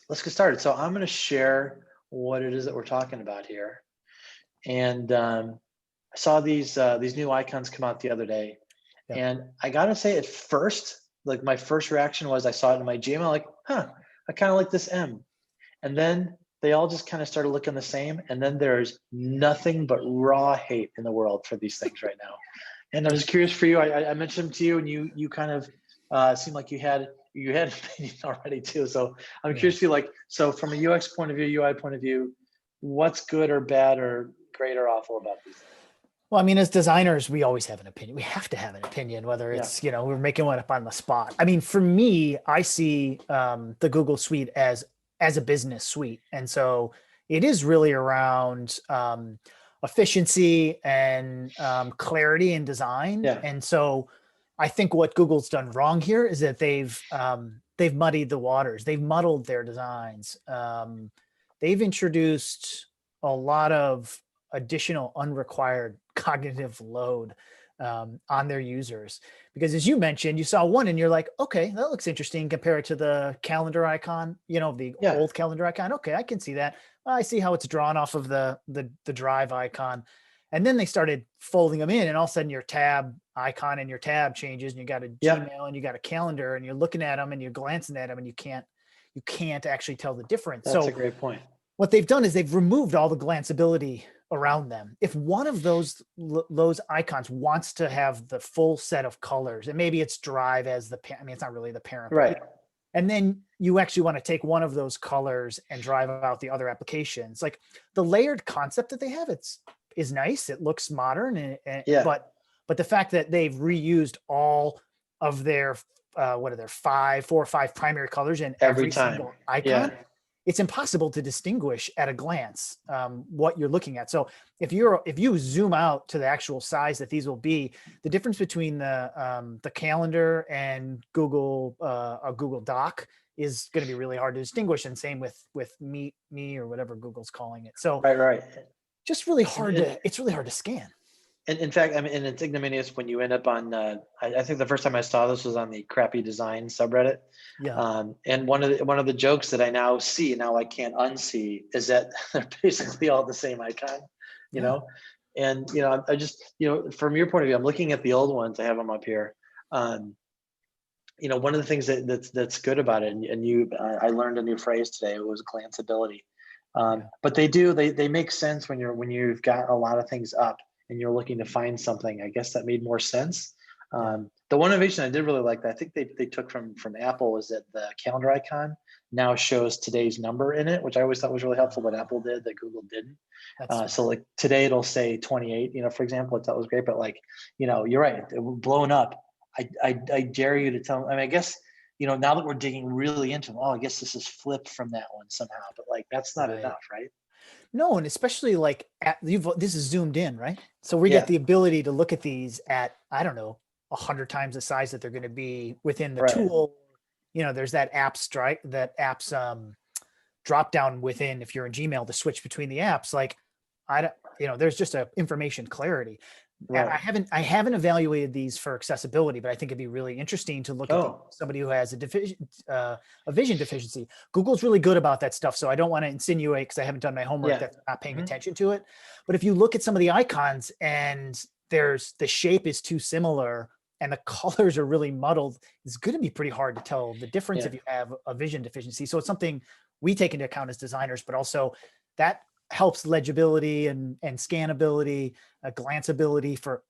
let's get started. So I'm going to share what it is that we're talking about here. And I saw these new icons come out the other day, Yeah. and I gotta say, at first, like my first reaction was I saw it in my Gmail, like, huh, I kind of like this M. And then they all just kind of started looking the same. And then there's nothing but raw hate in the world for these things right now. And I was curious for you. I mentioned them to you, and you kind of seemed like you had an opinion already too. So I'm Yeah. curious to you, like, so from a UX point of view, UI point of view, what's good or bad or great or awful about these things? Well, I mean, as designers, we always have an opinion. We have to have an opinion, whether Yeah. it's, we're making one up on the spot. I mean, for me, I see the Google Suite as a business suite. And so it is really around efficiency and clarity in design. Yeah. And so I think what Google's done wrong here is that they've muddied the waters. They've muddled their designs. They've introduced a lot of additional unrequired cognitive load on their users, because as you mentioned, you saw one and you're like, okay, that looks interesting. Compare it to the calendar icon, the Yeah. old calendar icon. Okay, I can see that. I see how it's drawn off of the drive icon. And then they started folding them in, and all of a sudden your tab icon and your tab changes, and you got a Yeah. Gmail and you got a calendar, and you're looking at them and you're glancing at them, and you can't actually tell the difference. That's a great point. What they've done is they've removed all the glanceability around them. If one of those icons wants to have the full set of colors, and maybe it's drive as it's not really the parent, Right. And then you actually want to take one of those colors and drive out the other applications. Like the layered concept that they have, is nice. It looks modern, Yeah. but the fact that they've reused all of their what are there 4 or 5 primary colors in every time. single icon. It's impossible to distinguish at a glance what you're looking at. So if you zoom out to the actual size that these will be, the difference between the calendar and Google a Google Doc is going to be really hard to distinguish, and same with Meet Me or whatever Google's calling it. So Right. just really hard it's really hard to scan. And in fact, I mean, and it's ignominious when you end up on, I think the first time I saw this was on the crappy design subreddit. Yeah. And one of the jokes that I now see, now I can't unsee, is that they're basically all the same icon, you know? And, I just, from your point of view, I'm looking at the old ones, I have them up here. One of the things that's good about it, and I learned a new phrase today, it was glanceability. But they make sense when you've got a lot of things up and you're looking to find something. I guess that made more sense. The one innovation I did really like that I think they took from Apple is that the calendar icon now shows today's number in it, which I always thought was really helpful, what Apple did that Google didn't. So like today it'll say 28, for example, I thought was great, but you're right, blown up. I dare you to tell, I guess, now that we're digging really into them, I guess this is flipped from that one somehow, but that's not enough, right? No, and especially this is zoomed in, right? So we get the ability to look at these at, I don't know, 100 times the size that they're going to be within the tool. There's that app's drop down within, if you're in Gmail, to switch between the apps. There's just a information clarity. Right. I haven't evaluated these for accessibility, but I think it'd be really interesting to look at somebody who has a vision deficiency. Google's really good about that stuff, so I don't want to insinuate, because I haven't done my homework, that they're not paying attention to it. But if you look at some of the icons and the shape is too similar and the colors are really muddled, it's going to be pretty hard to tell the difference if you have a vision deficiency. So it's something we take into account as designers, but also that helps legibility and scannability, glanceability for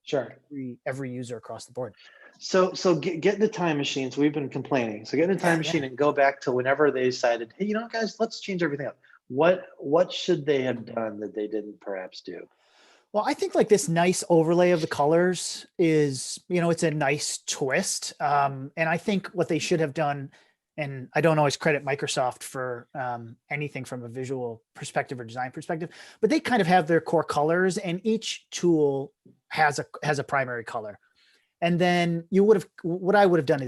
every user across the board. So get in the time machine. So we've been complaining. So get in the time machine and go back to whenever they decided, hey, guys, let's change everything up. What should they have done that they didn't perhaps do? Well, I think this nice overlay of the colors is, it's a nice twist. And I think what they should have done, and I don't always credit Microsoft for anything from a visual perspective or design perspective, but they kind of have their core colors, and each tool has a primary color. And then what I would have done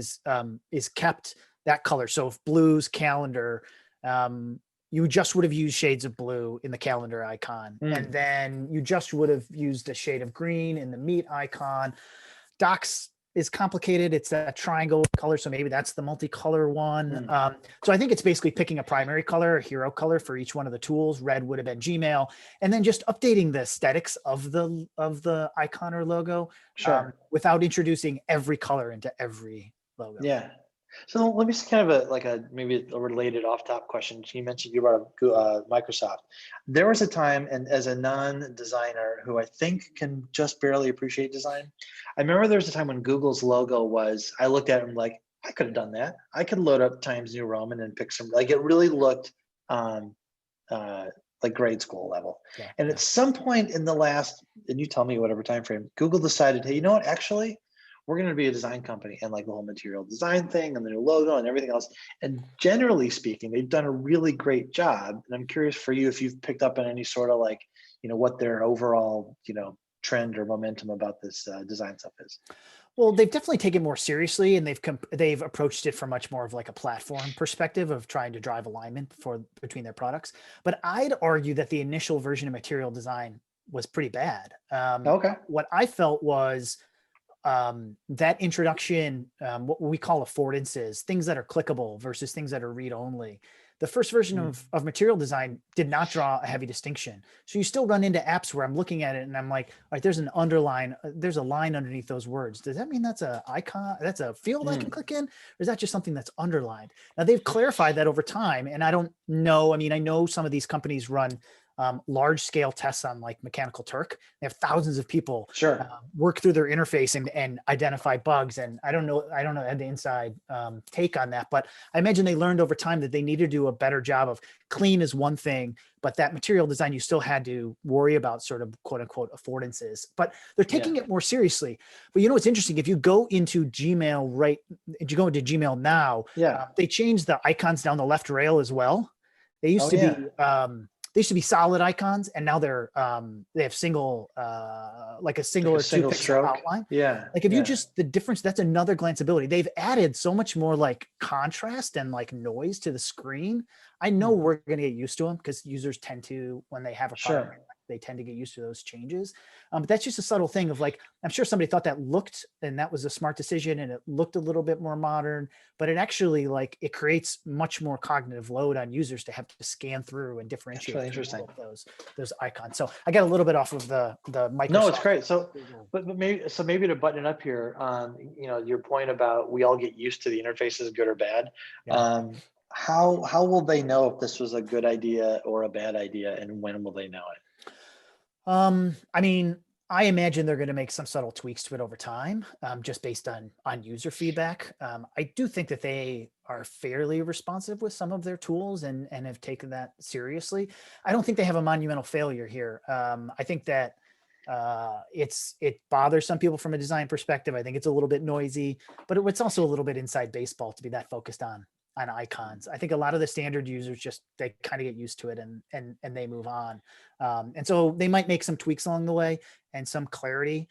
is kept that color. So if blue's calendar, you just would have used shades of blue in the calendar icon. And then you just would have used a shade of green in the Meet icon. Docs is complicated. It's that triangle color. So maybe that's the multicolor one. So I think it's basically picking a primary color, a hero color for each one of the tools. Red would have been Gmail, and then just updating the aesthetics of the icon or logo without introducing every color into every logo. Yeah. So let me just kind of maybe a related off-top question. You mentioned you brought up Microsoft. There was a time, and as a non-designer who I think can just barely appreciate design, I remember there was a time when Google's logo was, I looked at it and like, I could have done that. I could load up Times New Roman and pick some, like it really looked like grade school level. Yeah, and at some point in the last, and you tell me whatever time frame, Google decided, hey, you know what, actually, we're going to be a design company, and like the whole material design thing and the new logo and everything else. And generally speaking, they've done a really great job. And I'm curious for you if you've picked up on any sort of like, what their overall, trend or momentum about this design stuff is. Well, they've definitely taken it more seriously, and they've approached it from much more of like a platform perspective of trying to drive alignment between their products. But I'd argue that the initial version of material design was pretty bad. Okay. What I felt was that introduction, what we call affordances, things that are clickable versus things that are read only. The first version of material design did not draw a heavy distinction. So you still run into apps where I'm looking at it and I'm like, all right, there's an underline, there's a line underneath those words. Does that mean that's a icon? That's a field I can click in? Or is that just something that's underlined? Now they've clarified that over time. And I don't know. I mean, I know some of these companies run large scale tests on like Mechanical Turk. They have thousands of people work through their interface and identify bugs. And I don't know the inside take on that, but I imagine they learned over time that they need to do a better job of clean is one thing, but that material design, you still had to worry about sort of quote unquote affordances, but they're taking it more seriously. But what's interesting, if you go into Gmail, if you go into Gmail now, they changed the icons down the left rail as well. They used to be, they used to be solid icons, and now they have single, like a single or two pixel outline. Yeah. Like if you just, the difference, that's another glanceability. They've added so much more like contrast and like noise to the screen. I know we're going to get used to them because users tend to, when they have a product, they tend to get used to those changes. But that's just a subtle thing of like, I'm sure somebody thought that looked, and that was a smart decision, and it looked a little bit more modern, but it actually like, it creates much more cognitive load on users to have to scan through and differentiate those icons. So I got a little bit off of the Microsoft. No, it's great. So, but maybe to button it up here, your point about we all get used to the interfaces, good or bad. Yeah. How will they know if this was a good idea or a bad idea, and when will they know it? I mean, I imagine they're going to make some subtle tweaks to it over time, just based on user feedback. I do think that they are fairly responsive with some of their tools and have taken that seriously. I don't think they have a monumental failure here. I think that it bothers some people from a design perspective. I think it's a little bit noisy, but it's also a little bit inside baseball to be that focused on icons. I think a lot of the standard users they kind of get used to it and they move on. And so they might make some tweaks along the way and some clarity.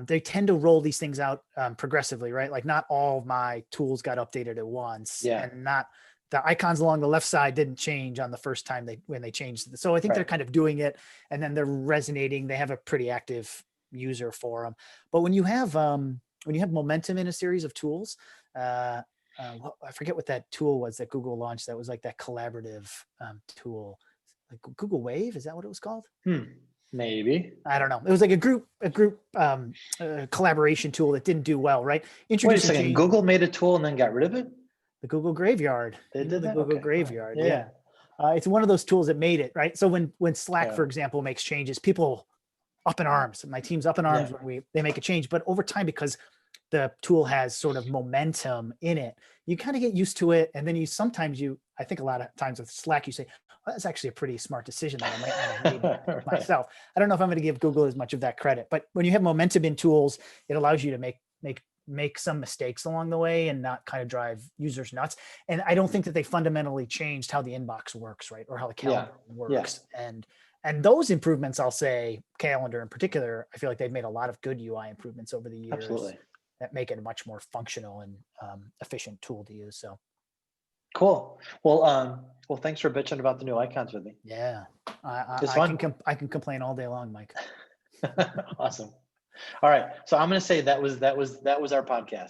They tend to roll these things out progressively, right? Like not all of my tools got updated at once, and not the icons along the left side didn't change on the first time when they changed it. So I think they're kind of doing it, and then they're resonating. They have a pretty active user forum. But when you have momentum in a series of tools, I forget what that tool was that Google launched. That was like that collaborative tool, like Google Wave. Is that what it was called? Maybe. I don't know. It was like a group collaboration tool that didn't do well, right? Wait a second. Google made a tool and then got rid of it? The Google Graveyard. They did that? Google Graveyard. Yeah. It's one of those tools that made it, right? So when Slack, for example, makes changes, people up in arms. My team's up in arms when they make a change. But over time, because the tool has sort of momentum in it, you kind of get used to it. And then I think a lot of times with Slack, you say, well, that's actually a pretty smart decision that I might not have made myself. I don't know if I'm going to give Google as much of that credit, but when you have momentum in tools, it allows you to make some mistakes along the way and not kind of drive users nuts. And I don't think that they fundamentally changed how the inbox works, right? Or how the calendar works. And those improvements, I'll say, calendar in particular, I feel like they've made a lot of good UI improvements over the years. Absolutely. That make it a much more functional and efficient tool to use. So cool. Well, thanks for bitching about the new icons with me. Yeah, I can complain all day long, Mike. Awesome. All right. So I'm going to say that was our podcast.